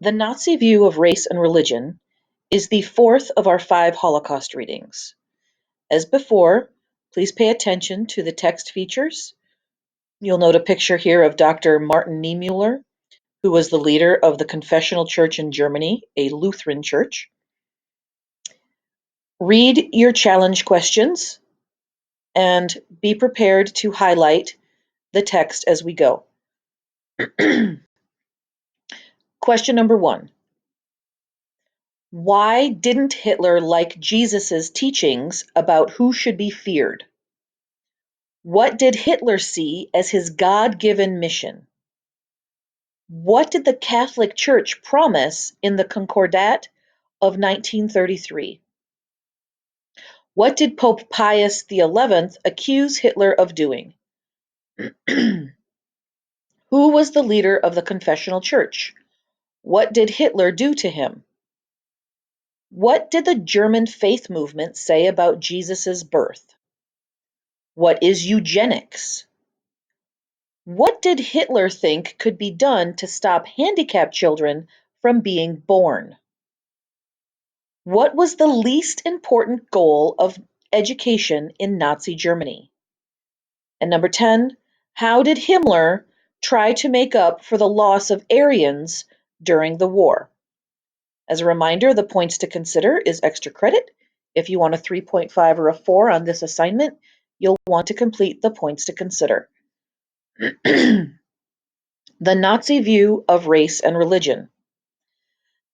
The Nazi view of race and religion is the fourth of our 5 Holocaust readings. As before, please pay attention to the text features. You'll note a picture here of Dr. Martin Niemöller, who was the leader of the Confessional Church in Germany, a Lutheran church. Read your challenge questions and be prepared to highlight the text as we go. Question number 1. Why didn't Hitler like Jesus' teachings about who should be feared? What did Hitler see as his God-given mission? What did the Catholic Church promise in the Concordat of 1933? What did Pope Pius XI accuse Hitler of doing? Who was the leader of the Confessional Church? What did Hitler do to him? What did the German faith movement say about Jesus' birth? What is eugenics? What did Hitler think could be done to stop handicapped children from being born? What was the least important goal of education in Nazi Germany? And number 10, how did Himmler try to make up for the loss of Aryans during the war? As a reminder, the points to consider is extra credit. If you want a 3.5 or a 4 on this assignment, you'll want to complete the points to consider. The Nazi view of race and religion.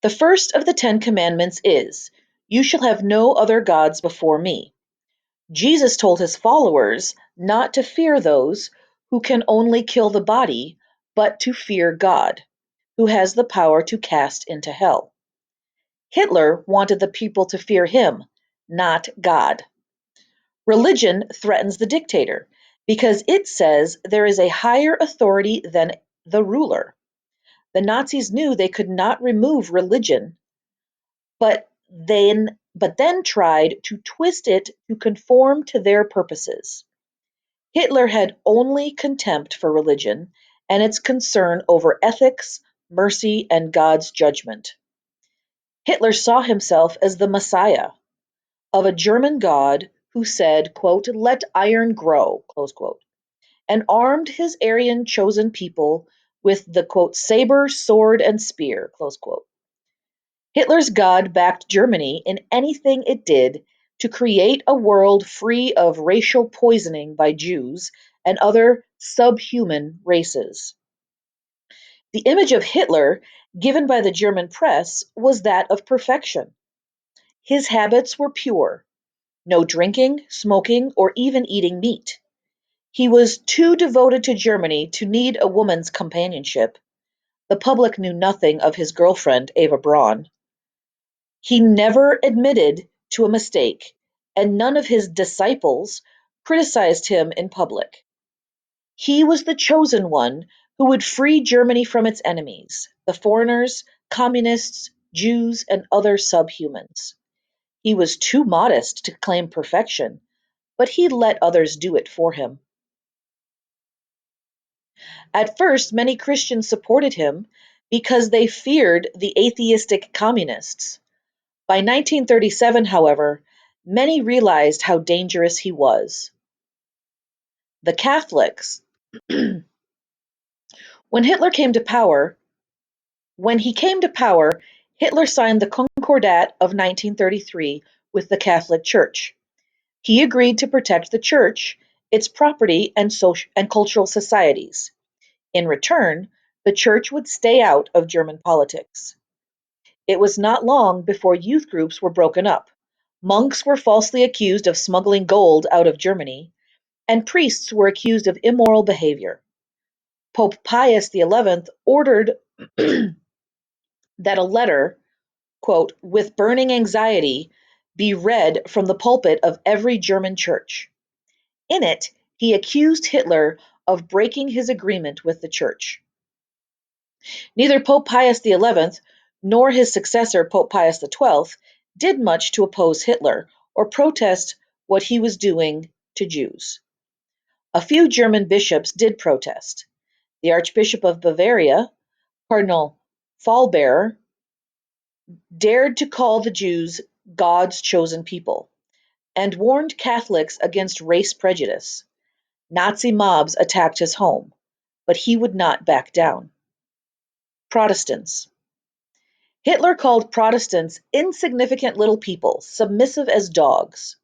The first of the 10 commandments is, "You shall have no other gods before me." Jesus told his followers not to fear those who can only kill the body, but to fear God, who has the power to cast into hell. Hitler wanted the people to fear him, not God. Religion threatens the dictator because it says there is a higher authority than the ruler. The Nazis knew they could not remove religion, but then tried to twist it to conform to their purposes. Hitler had only contempt for religion and its concern over ethics, mercy, and God's judgment. Hitler saw himself as the Messiah of a German God who said, quote, "Let iron grow," close quote, and armed his Aryan chosen people with the, quote, "saber, sword, and spear," close quote. Hitler's God backed Germany in anything it did to create a world free of racial poisoning by Jews and other subhuman races. The image of Hitler given by the German press was that of perfection. His habits were pure: no drinking, smoking, or even eating meat. He was too devoted to Germany to need a woman's companionship. The public knew nothing of his girlfriend, Eva Braun. He never admitted to a mistake, and none of his disciples criticized him in public. He was the chosen one who would free Germany from its enemies, the foreigners, communists, Jews, and other subhumans. He was too modest to claim perfection, but he let others do it for him. At first, many Christians supported him because they feared the atheistic communists. By 1937, however, many realized how dangerous he was. The Catholics. When he came to power, Hitler signed the Concordat of 1933 with the Catholic Church. He agreed to protect the church, its property, and cultural societies. In return, the church would stay out of German politics. It was not long before youth groups were broken up. Monks were falsely accused of smuggling gold out of Germany, and priests were accused of immoral behavior. Pope Pius XI ordered that a letter, quote, "with burning anxiety," be read from the pulpit of every German church. In it, he accused Hitler of breaking his agreement with the church. Neither Pope Pius XI nor his successor, Pope Pius XII, did much to oppose Hitler or protest what he was doing to Jews. A few German bishops did protest. The Archbishop of Bavaria, Cardinal Faulberer, dared to call the Jews God's chosen people, and warned Catholics against race prejudice. Nazi mobs attacked his home, but he would not back down. Protestants. Hitler called Protestants insignificant little people, submissive as dogs.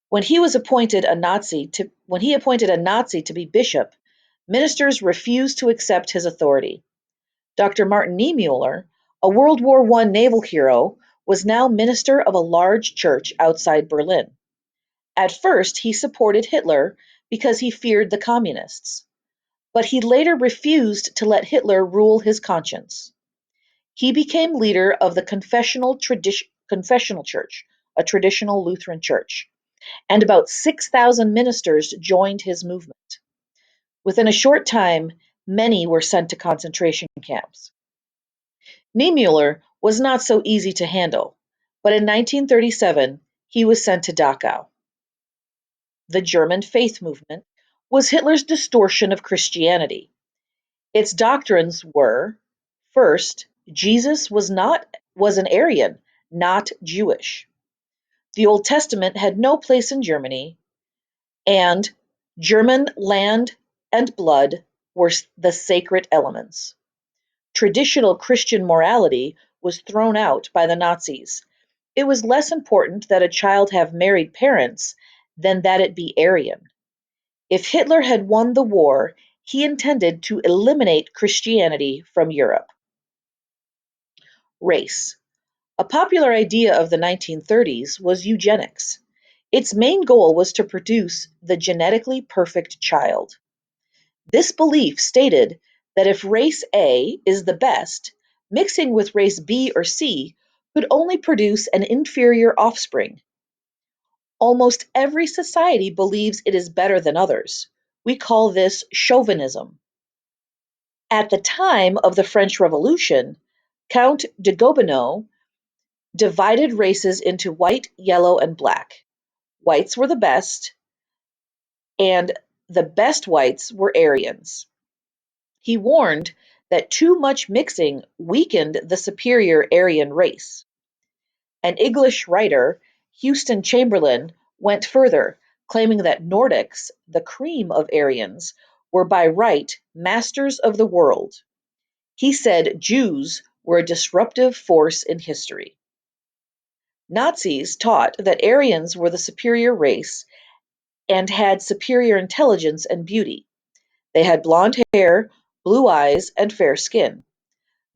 When he appointed a Nazi to be bishop, ministers refused to accept his authority. Dr. Martin Niemöller, a World War I naval hero, was now minister of a large church outside Berlin. At first, he supported Hitler because he feared the communists, but he later refused to let Hitler rule his conscience. He became leader of the Confessional Church, a traditional Lutheran church, and about 6,000 ministers joined his movement. Within a short time, many were sent to concentration camps. Niemöller was not so easy to handle, but in 1937 he was sent to Dachau. The German faith movement was Hitler's distortion of Christianity. Its doctrines were: first, Jesus was an Aryan, not Jewish. The Old Testament had no place in Germany, and German land and blood were the sacred elements. Traditional Christian morality was thrown out by the Nazis. It was less important that a child have married parents than that it be Aryan. If Hitler had won the war, he intended to eliminate Christianity from Europe. Race. A popular idea of the 1930s was eugenics. Its main goal was to produce the genetically perfect child. This belief stated that if race A is the best, mixing with race B or C could only produce an inferior offspring. Almost every society believes it is better than others. We call this chauvinism. At the time of the French Revolution, Count de Gobineau divided races into white, yellow, and black. Whites were the best, and the best whites were Aryans. He warned that too much mixing weakened the superior Aryan race. An English writer, Houston Chamberlain, went further, claiming that Nordics, the cream of Aryans, were by right masters of the world. He said Jews were a disruptive force in history. Nazis taught that Aryans were the superior race and had superior intelligence and beauty. They had blonde hair, blue eyes, and fair skin.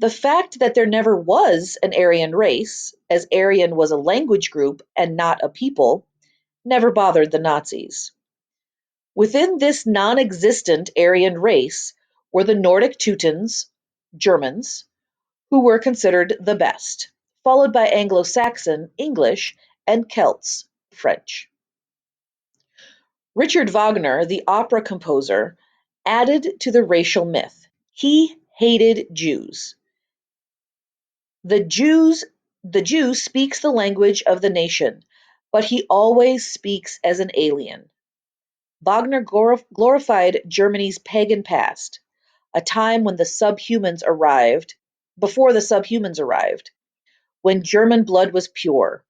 The fact that there never was an Aryan race, as Aryan was a language group and not a people, never bothered the Nazis. Within this non-existent Aryan race were the Nordic Teutons, Germans, who were considered the best, followed by Anglo-Saxon, English, and Celts, French. Richard Wagner, the opera composer, added to the racial myth. He hated Jews. The Jew speaks the language of the nation, but he always speaks as an alien. Wagner glorified Germany's pagan past, a time when before the subhumans arrived, when German blood was pure.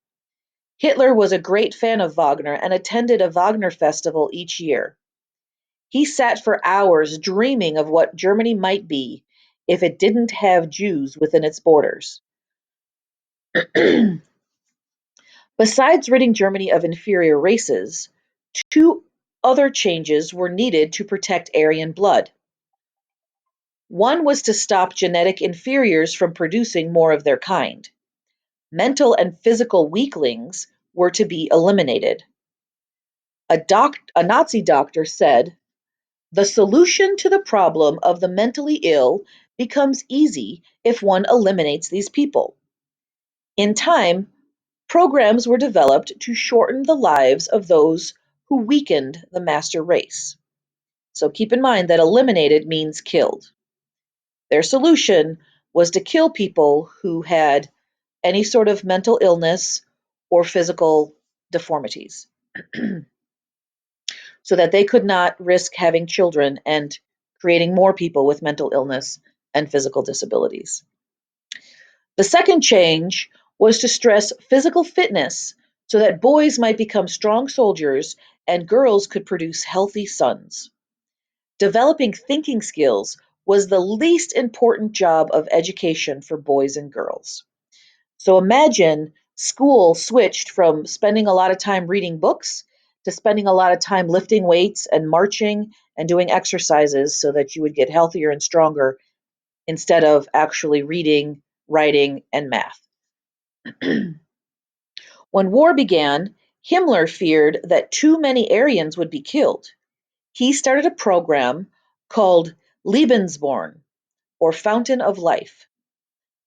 Hitler was a great fan of Wagner and attended a Wagner festival each year. He sat for hours dreaming of what Germany might be if it didn't have Jews within its borders. Besides ridding Germany of inferior races, two other changes were needed to protect Aryan blood. One was to stop genetic inferiors from producing more of their kind. Mental and physical weaklings were to be eliminated. A Nazi doctor said, "The solution to the problem of the mentally ill becomes easy if one eliminates these people." In time, programs were developed to shorten the lives of those who weakened the master race. So keep in mind that eliminated means killed. Their solution was to kill people who had any sort of mental illness or physical deformities so that they could not risk having children and creating more people with mental illness and physical disabilities. The second change was to stress physical fitness so that boys might become strong soldiers and girls could produce healthy sons. Developing thinking skills was the least important job of education for boys and girls. So imagine school switched from spending a lot of time reading books to spending a lot of time lifting weights and marching and doing exercises so that you would get healthier and stronger instead of actually reading, writing, and math. When war began, Himmler feared that too many Aryans would be killed. He started a program called Lebensborn, or Fountain of Life,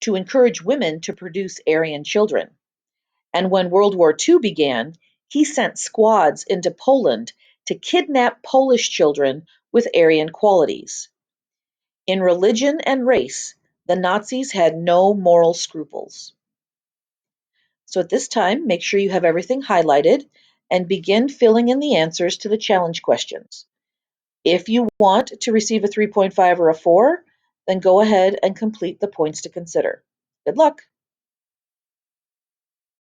to encourage women to produce Aryan children. And when World War II began, he sent squads into Poland to kidnap Polish children with Aryan qualities. In religion and race, the Nazis had no moral scruples. So at this time, make sure you have everything highlighted and begin filling in the answers to the challenge questions. If you want to receive a 3.5 or a 4, then go ahead and complete the points to consider. Good luck.